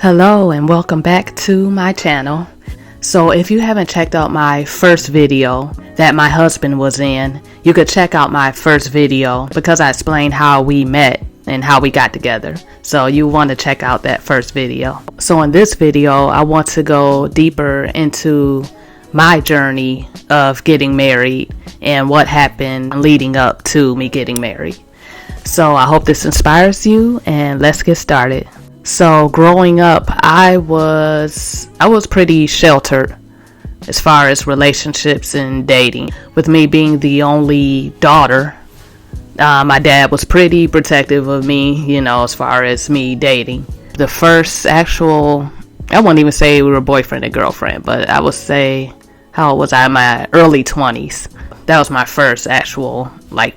Hello and welcome back to my channel. So if you haven't checked out my first video that my husband was in, you could check out my first video because I explained how we met and how we got together. So you want to check out that first video. So in this video, I want to go deeper into my journey of getting married and what happened leading up to me getting married. So I hope this inspires you, and let's get started. So growing up, I was pretty sheltered as far as relationships and dating. With me being the only daughter, my dad was pretty protective of me, as far as me dating. The first actual, I wouldn't even say we were boyfriend and girlfriend, but I would say, how old was I? In my early 20s. That was my first actual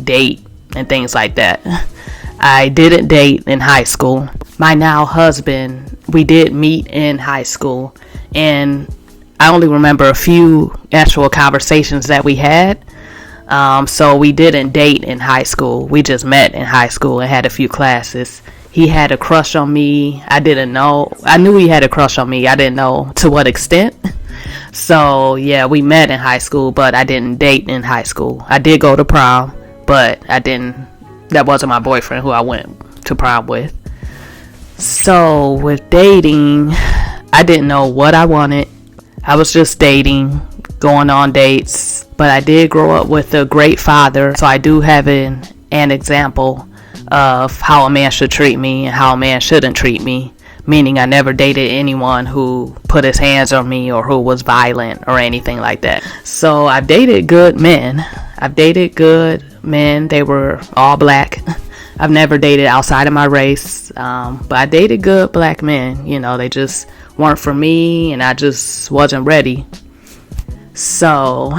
date and things like that. I didn't date in high school. My now husband, we did meet in high school, and I only remember a few actual conversations that we had. So we didn't date in high school. We just met in high school and had a few classes. He had a crush on me. I didn't know. I knew he had a crush on me. I didn't know to what extent. So yeah, we met in high school, but I didn't date in high school. I did go to prom, but that wasn't my boyfriend who I went to prom with. So with dating, I didn't know what I wanted. I was just dating, going on dates, but I did grow up with a great father, so I do have an example of how a man should treat me and how a man shouldn't treat me, meaning I never dated anyone who put his hands on me or who was violent or anything like that. So I've dated good men. They were all black. I've never dated outside of my race, but I dated good black men. They just weren't for me, and I just wasn't ready. So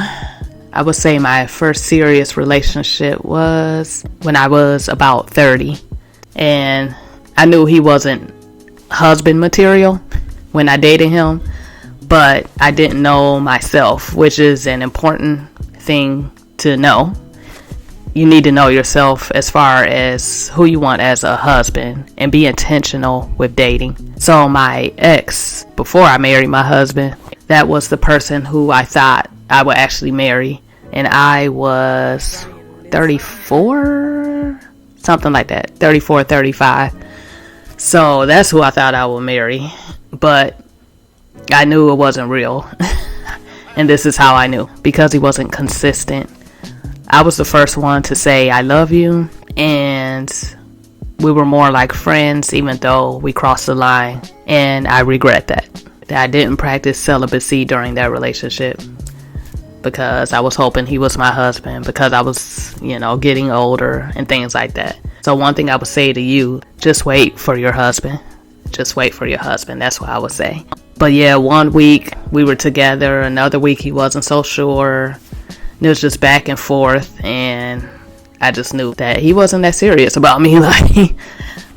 I would say my first serious relationship was when I was about 30, and I knew he wasn't husband material when I dated him, but I didn't know myself, which is an important thing to know. You need to know yourself as far as who you want as a husband and be intentional with dating. So my ex, before I married my husband, that was the person who I thought I would actually marry. And I was 34, something like that, 34, 35. So that's who I thought I would marry. But I knew it wasn't real. And this is how I knew. Because he wasn't consistent. I was the first one to say I love you, and we were more like friends even though we crossed the line, and I regret that I didn't practice celibacy during that relationship because I was hoping he was my husband because I was, getting older and things like that. So one thing I would say to you, just wait for your husband. Just wait for your husband. That's what I would say. But yeah, one week we were together, another week he wasn't so sure. It was just back and forth, and I just knew that he wasn't that serious about me.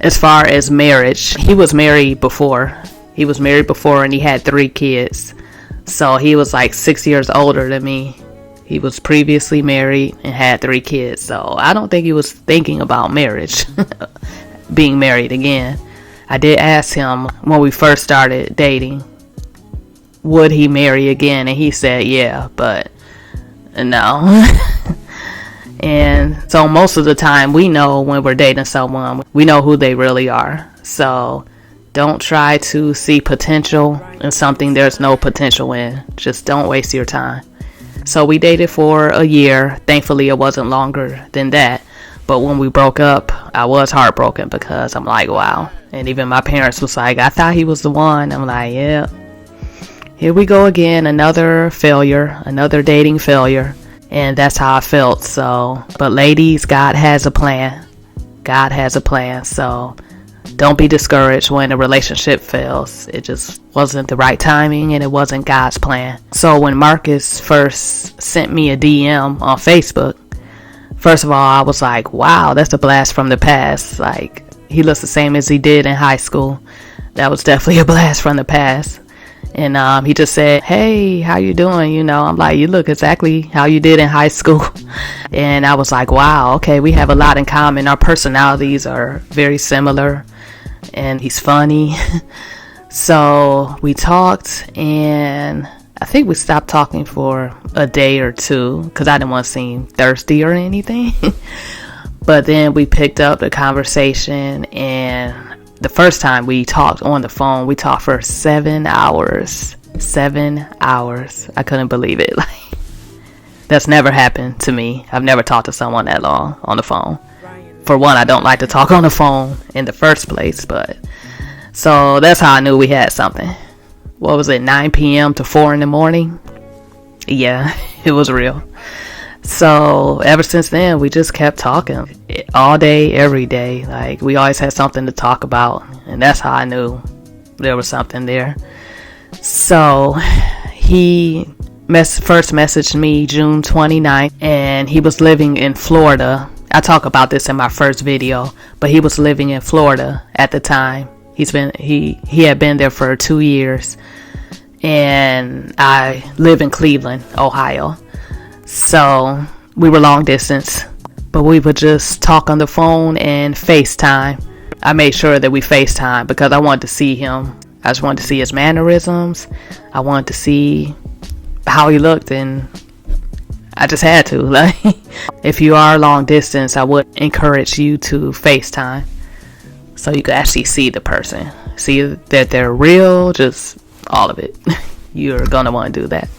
As far as marriage, he was married before. And he had 3 kids. So he was 6 years older than me. He was previously married and had 3 kids. So I don't think he was thinking about marriage, being married again. I did ask him when we first started dating, would he marry again? And he said, yeah, but no. And so most of the time we know when we're dating someone, we know who they really are. So don't try to see potential in something there's no potential in. Just don't waste your time. So we dated for a year. Thankfully it wasn't longer than that. But when we broke up, I was heartbroken because I'm like, wow. And even my parents was like, I thought he was the one. I'm like, yeah. Here we go again, another failure, another dating failure, and that's how I felt. So, but ladies, God has a plan. God has a plan. So don't be discouraged when a relationship fails. It just wasn't the right timing, and it wasn't God's plan. So when Marcus first sent me a DM on Facebook, first of all, I was like, wow, that's a blast from the past. He looks the same as he did in high school. That was definitely a blast from the past. And he just said, hey, how you doing? I'm like, you look exactly how you did in high school. And I was like, wow, okay, we have a lot in common. Our personalities are very similar. And he's funny. So we talked, and I think we stopped talking for a day or two because I didn't want to seem thirsty or anything. But then we picked up the conversation, and the first time we talked on the phone, we talked for 7 hours. 7 hours. I couldn't believe it. That's never happened to me. I've never talked to someone that long on the phone. For one, I don't like to talk on the phone in the first place, but so that's how I knew we had something. What was it, 9 p.m. to 4 in the morning? Yeah, it was real. So ever since then, we just kept talking all day, every day. Like, we always had something to talk about, and that's how I knew there was something there. So he first messaged me June 29th, and he was living in Florida. I talk about this in my first video, but he was living in Florida at the time. He had been there for 2 years, and I live in Cleveland, Ohio. So we were long distance, but we would just talk on the phone and FaceTime. I made sure that we FaceTime because I wanted to see him. I just wanted to see his mannerisms. I wanted to see how he looked, and I just had to. Like, if you are long distance, I would encourage you to FaceTime so you could actually see the person, see that they're real, just all of it. You're gonna want to do that.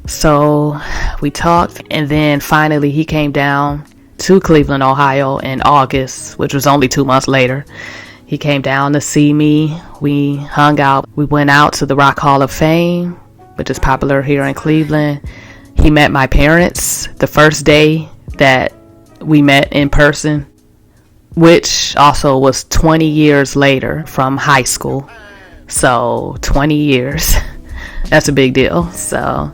So we talked, and then finally he came down to Cleveland, Ohio in August, which was only 2 months later. He came down to see me. We hung out. We went out to the Rock Hall of Fame, which is popular here in Cleveland. He met my parents the first day that we met in person, which also was 20 years later from high school. So 20 years. That's a big deal. So,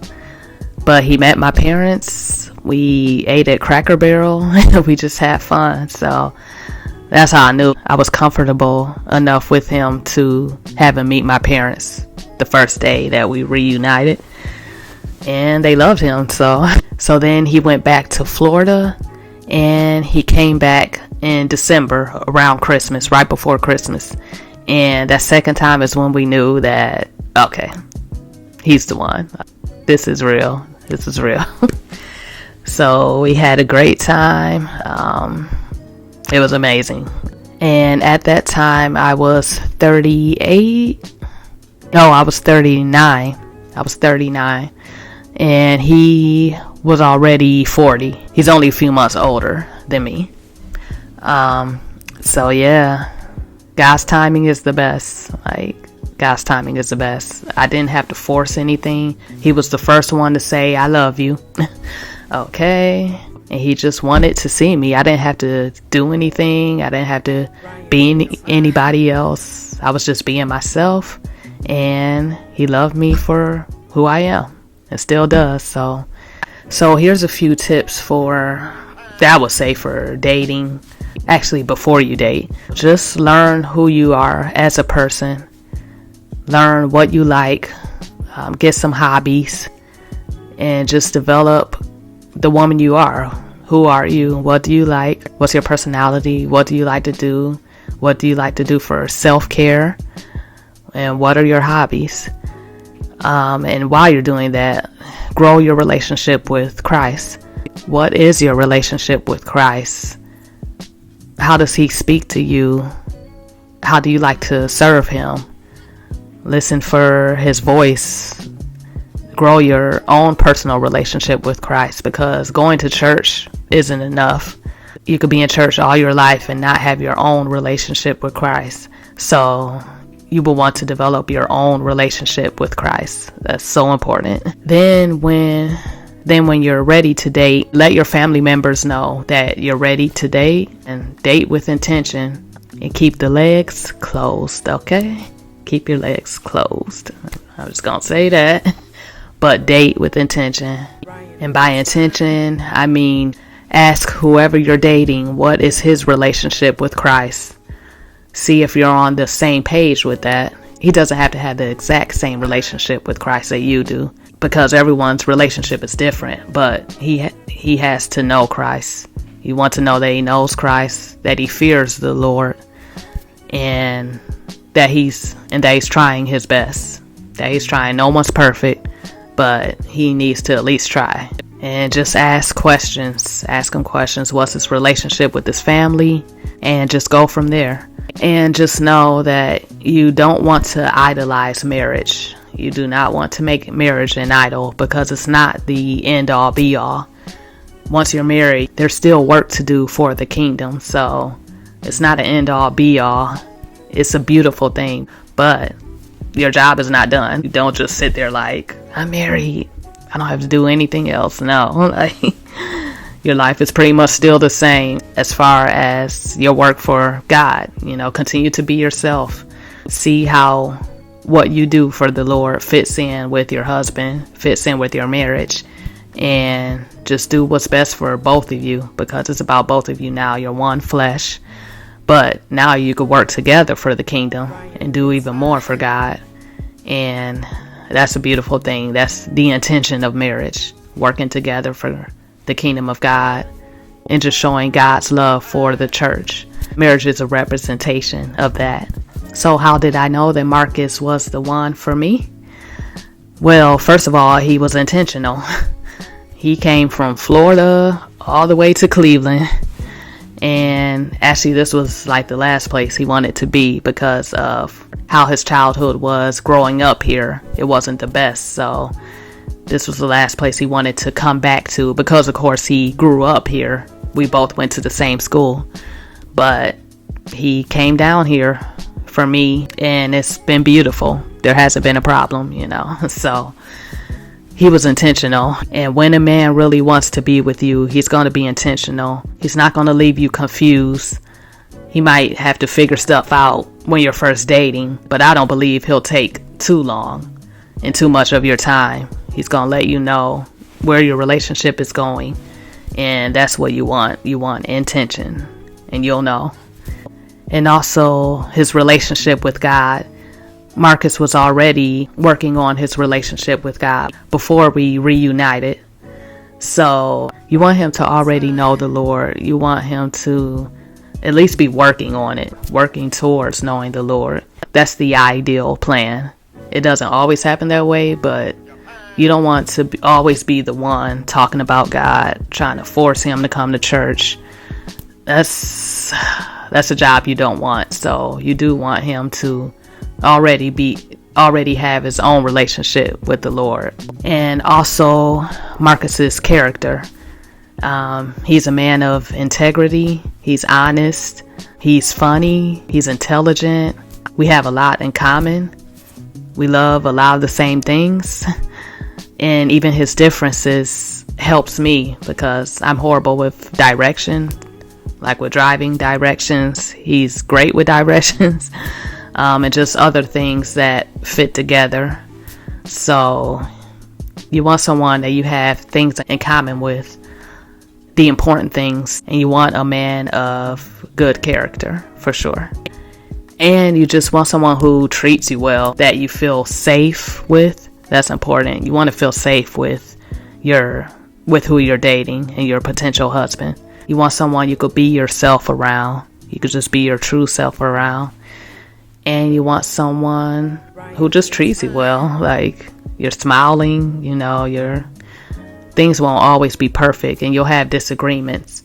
but he met my parents. We ate at Cracker Barrel. We just had fun. So that's how I knew I was comfortable enough with him to have him meet my parents the first day that we reunited. And they loved him. So then he went back to Florida, and he came back in December around Christmas, right before Christmas. And that second time is when we knew that, okay, he's the one. This is real. This is real. So we had a great time. It was amazing. And at that time, I was 38. No, I was 39. I was 39. And he was already 40. He's only a few months older than me. So yeah, God's timing is the best. Like, God's timing is the best. I didn't have to force anything. He was the first one to say, I love you. Okay. And he just wanted to see me. I didn't have to do anything. I didn't have to be anybody else. I was just being myself. And he loved me for who I am. And still does. So here's a few tips that I would say for dating. Actually, before you date, just learn who you are as a person. Learn what you like. Get some hobbies, and just develop the woman you are. Who are you? What do you like? What's your personality? What do you like to do? What do you like to do for self-care? And what are your hobbies? And while you're doing that, grow your relationship with Christ. What is your relationship with Christ? How does he speak to you? How do you like to serve him? Listen for his voice. Grow your own personal relationship with Christ, because going to church isn't enough. You could be in church all your life and not have your own relationship with Christ. So you will want to develop your own relationship with Christ. That's so important. Then when you're ready to date, let your family members know that you're ready to date, and date with intention, and keep the legs closed, okay? Keep your legs closed. I was gonna say that. But date with intention. And by intention, I mean ask whoever you're dating, what is his relationship with Christ? See if you're on the same page with that. He doesn't have to have the exact same relationship with Christ that you do, because everyone's relationship is different. But he has to know Christ. You want to know that he knows Christ, that he fears the Lord, and that he's trying his best. That he's trying. No one's perfect, but he needs to at least try. And just ask questions. Ask him questions. What's his relationship with his family? And just go from there. And just know that you don't want to idolize marriage. You do not want to make marriage an idol, because it's not the end all be all. Once you're married, there's still work to do for the kingdom. So it's not an end all be all. It's a beautiful thing, but your job is not done. You don't just sit there like, I'm married, I don't have to do anything else. No, like, your life is pretty much still the same as far as your work for God. Continue to be yourself. See how what you do for the Lord fits in with your husband, fits in with your marriage, and just do what's best for both of you, because it's about both of you now. You're one flesh, but now you could work together for the kingdom and do even more for God. And that's a beautiful thing. That's the intention of marriage, working together for the kingdom of God and just showing God's love for the church. Marriage is a representation of that. So how did I know that Marcus was the one for me? Well, first of all, he was intentional. He came from Florida all the way to Cleveland. And actually, this was like the last place he wanted to be because of how his childhood was growing up here. It wasn't the best. So this was the last place he wanted to come back to, because of course he grew up here. We both went to the same school, but he came down here for me, and it's been beautiful. There hasn't been a problem, so he was intentional. And when a man really wants to be with you, he's going to be intentional. He's not going to leave you confused. He might have to figure stuff out when you're first dating, but I don't believe he'll take too long and too much of your time. He's going to let you know where your relationship is going, and that's what you want. You want intention, and you'll know. And also his relationship with God. Marcus was already working on his relationship with God before we reunited. So you want him to already know the Lord. You want him to at least be working on it, working towards knowing the Lord. That's the ideal plan. It doesn't always happen that way, but you don't want to always be the one talking about God, trying to force him to come to church. That's a job you don't want. So you do want him to already have his own relationship with the Lord. And also Marcus's character. He's a man of integrity. He's honest. He's funny. He's intelligent. We have a lot in common. We love a lot of the same things. And even his differences helps me, because I'm horrible with direction. Like with driving directions, he's great with directions. And just other things that fit together. So you want someone that you have things in common with, the important things, and you want a man of good character for sure. And you just want someone who treats you well, that you feel safe with. That's important. You want to feel safe with who you're dating and your potential husband. You want someone you could be yourself around. You could just be your true self around. And you want someone who just treats you well. Like, you're smiling, your things won't always be perfect, and you'll have disagreements.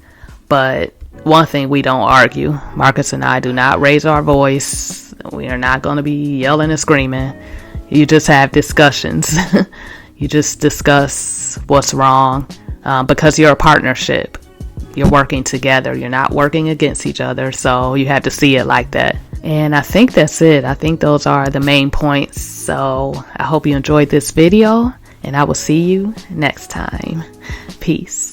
But one thing, we don't argue. Marcus and I do not raise our voice. We are not going to be yelling and screaming. You just have discussions. You just discuss what's wrong, because you're a partnership. You're working together. You're not working against each other. So you have to see it like that. And I think that's it. I think those are the main points. So I hope you enjoyed this video, and I will see you next time. Peace.